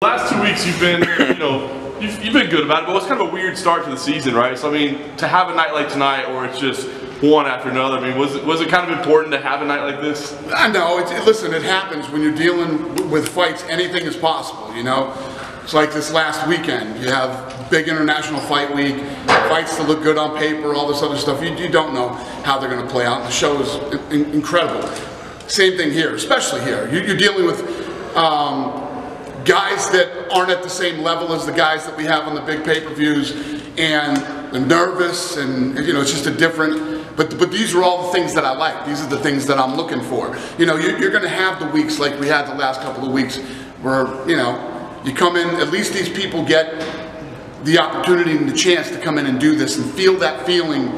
The last 2 weeks you've been, you've been good about it, but it's kind of a weird start to the season, right? So I mean, to have a night like tonight, or it's just one after another. I mean, was it kind of important to have a night like this? I know. Listen, it happens when you're dealing with fights. Anything is possible, you know. It's like this last weekend. You have big international fight week, fights that look good on paper, all this other stuff. You don't know how they're going to play out. The show is incredible. Same thing here, especially here. You're dealing with guys that aren't at the same level as the guys that we have on the big pay-per-views, and they're nervous, and it's just a different. But these are all the things that I like. These are the things that I'm looking for. You're going to have the weeks like we had the last couple of weeks, where you come in. At least these people get the opportunity and the chance to come in and do this and feel that feeling,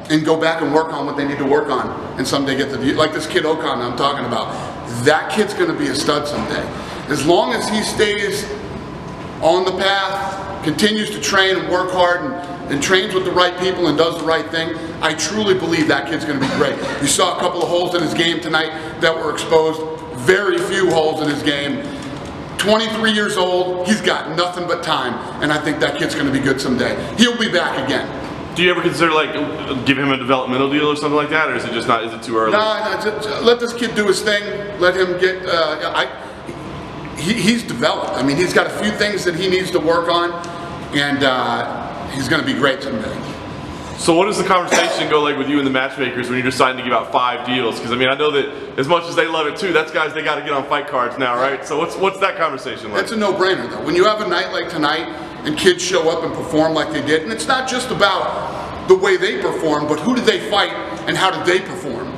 and go back and work on what they need to work on, and someday get the, like this kid Ocon I'm talking about. That kid's going to be a stud someday. As long as he stays on the path, continues to train and work hard, and trains with the right people and does the right thing, I truly believe that kid's going to be great. You saw a couple of holes in his game tonight that were exposed. Very few holes in his game. 23 years old, he's got nothing but time, and I think that kid's going to be good someday. He'll be back again. Do you ever consider give him a developmental deal or something like that, or is it just not? Is it too early? No, let this kid do his thing. Let him get. He's developed. I mean, he's got a few things that he needs to work on, and he's going to be great someday. So what does the conversation go like with you and the matchmakers when you're deciding to give out 5 deals? Because I mean, I know that as much as they love it too, that's guys they got to get on fight cards now, right? So what's that conversation like? It's a no-brainer though. When you have a night like tonight and kids show up and perform like they did, and it's not just about the way they perform, but who did they fight and how did they perform?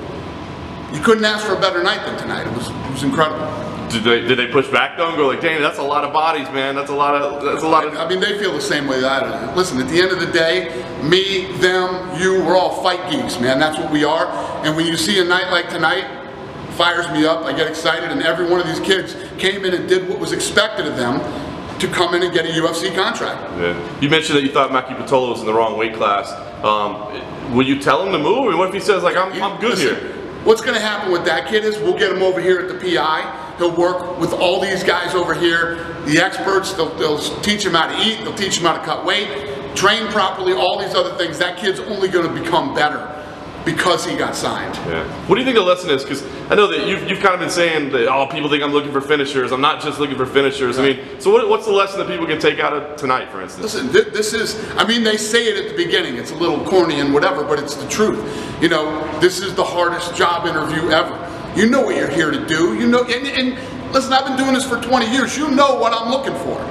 You couldn't ask for a better night than tonight. It was incredible. Did they push back though and go like, dang, that's a lot of bodies, man. That's a lot of. I mean, they feel the same way that I do. Listen, at the end of the day, me, them, you, we're all fight geeks, man. That's what we are. And when you see a night like tonight, it fires me up. I get excited, and every one of these kids came in and did what was expected of them to come in and get a UFC contract. Yeah. You mentioned that you thought Maki Pitolo was in the wrong weight class. Will you tell him to move? I mean, what if he says like, I'm good here? What's going to happen with that kid is we'll get him over here at the PI. He'll work with all these guys over here, the experts. They'll teach him how to eat. They'll teach him how to cut weight, train properly, all these other things. That kid's only going to become better because he got signed. Yeah. What do you think the lesson is? Because I know that you've kind of been saying that, oh, people think I'm looking for finishers. I'm not just looking for finishers. Right. I mean, so what's the lesson that people can take out of tonight, for instance? Listen, this is, I mean, they say it at the beginning. It's a little corny and whatever, but it's the truth. This is the hardest job interview ever. You know what you're here to do. And listen, I've been doing this for 20 years. You know what I'm looking for.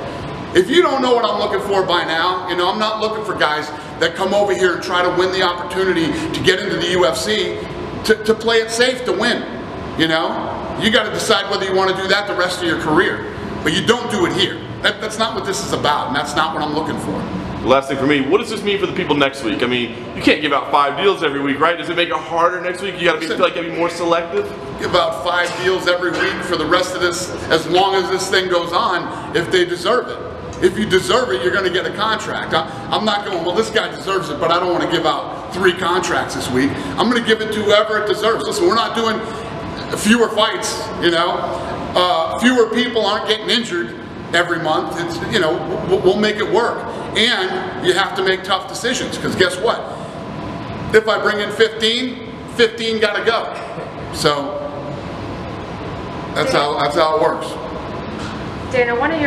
If you don't know what I'm looking for by now, I'm not looking for guys that come over here and try to win the opportunity to get into the UFC, to play it safe to win. You got to decide whether you want to do that the rest of your career. But you don't do it here. That's not what this is about, and that's not what I'm looking for. Last thing for me, what does this mean for the people next week? I mean, you can't give out 5 deals every week, right? Does it make it harder next week? You got to feel like you got to be more selective? Give out 5 deals every week for the rest of this, as long as this thing goes on, if they deserve it. If you deserve it, you're going to get a contract. I'm not going, well, this guy deserves it, but I don't want to give out 3 contracts this week. I'm going to give it to whoever it deserves. Listen, we're not doing fewer fights, fewer people aren't getting injured every month. It's, we'll make it work. And you have to make tough decisions, because guess what? If I bring in 15 got to go. So that's how it works. Dana, one of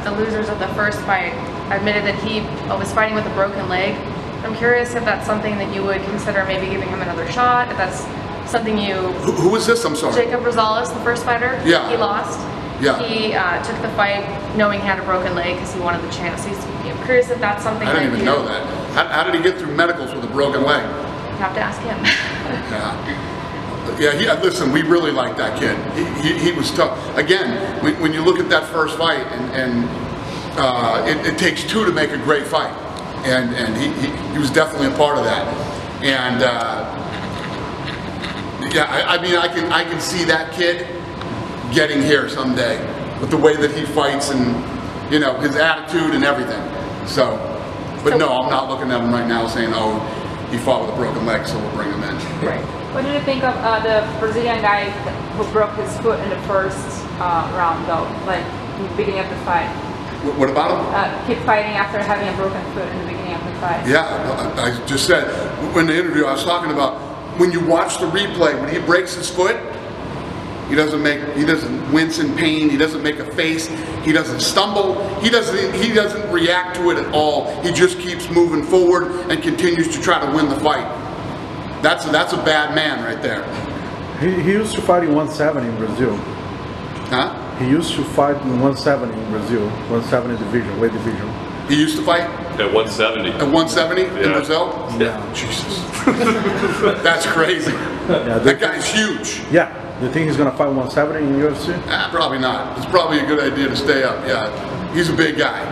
the losers of the first fight admitted that he was fighting with a broken leg. I'm curious if that's something that you would consider maybe giving him another shot, if that's something you... Who was this? I'm sorry. Jacob Rosales, the first fighter. Yeah. He lost. Yeah. He took the fight knowing he had a broken leg because he wanted the chance. I'm curious if that's something I didn't even know that. How did he get through medicals with a broken leg? You have to ask him. Yeah, listen, we really like that kid. He was tough. Again, when you look at that first fight, and it takes 2 to make a great fight. And he was definitely a part of that. And yeah, I mean, I can see that kid getting here someday with the way that he fights and his attitude and everything. So, but no, I'm not looking at him right now saying, oh, he fought with a broken leg, so we'll bring him in. Right. What did you think of the Brazilian guy who broke his foot in the first round though, like in the beginning of the fight? What about him? Keep fighting after having a broken foot in the beginning of the fight. Yeah, I just said, in the interview I was talking about, when you watch the replay, when he breaks his foot, he doesn't wince in pain, he doesn't make a face, he doesn't stumble, he doesn't react to it at all. He just keeps moving forward and continues to try to win the fight. That's a bad man right there. He used to fight in 170 in Brazil. Huh? He used to fight in 170 in Brazil, 170 division, weight division. He used to fight? At 170. At 170 in Brazil? Yeah. Jesus. That's crazy. Yeah, that guy's huge. Yeah. Do you think he's going to fight 170 in UFC? Probably not. It's probably a good idea to stay up. Yeah. He's a big guy.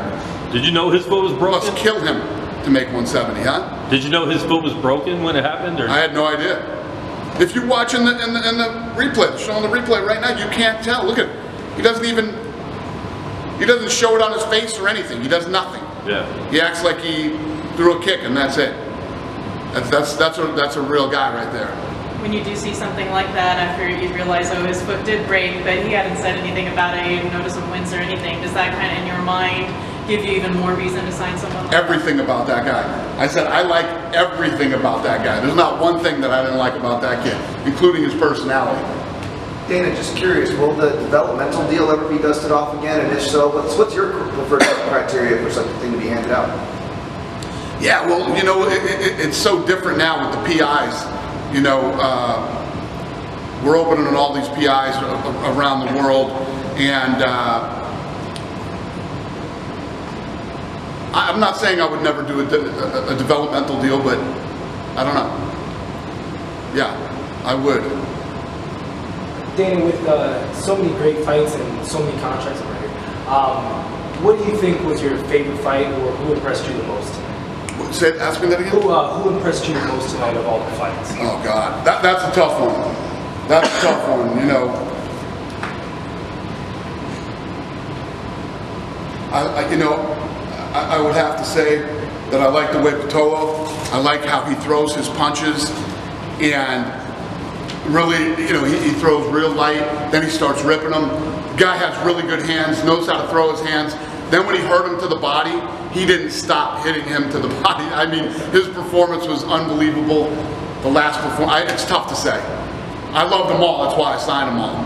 Did you know his foot was broken? Must kill him to make 170, huh? Did you know his foot was broken when it happened? Or? I had no idea. If you watch in the replay, they're showing the replay right now, you can't tell. Look at it. He doesn't show it on his face or anything. He does nothing. Yeah. He acts like he threw a kick and that's it. That's a real guy right there. When you do see something like that, after you realize, oh, his foot did break, but he hadn't said anything about it, you didn't notice him wince or anything, does that kind of, in your mind, give you even more reason to sign someone like Everything about that guy. I said, I like everything about that guy. There's not one thing that I didn't like about that kid, including his personality. Dana, just curious, will the developmental deal ever be dusted off again? And if so, what's your preferred criteria for such a thing to be handed out? Yeah, well, you know, it's so different now with the PIs. You know, we're opening all these PIs around the world, and I'm not saying I would never do a developmental deal, but I don't know. Yeah, I would. Dana, with so many great fights and so many contracts already, what do you think was your favorite fight, or who impressed you the most tonight? Ask me that again? Who impressed you the most tonight of all the fights? Oh God, that's a tough one. That's a tough one, you know. I would have to say that I like the way Patolo. I like how he throws his punches, and really, you know, he throws real light, then he starts ripping them. The guy has really good hands, knows how to throw his hands. Then when he hurt him to the body, he didn't stop hitting him to the body. I mean, his performance was unbelievable. The last performance, it's tough to say. I love them all, that's why I signed them all.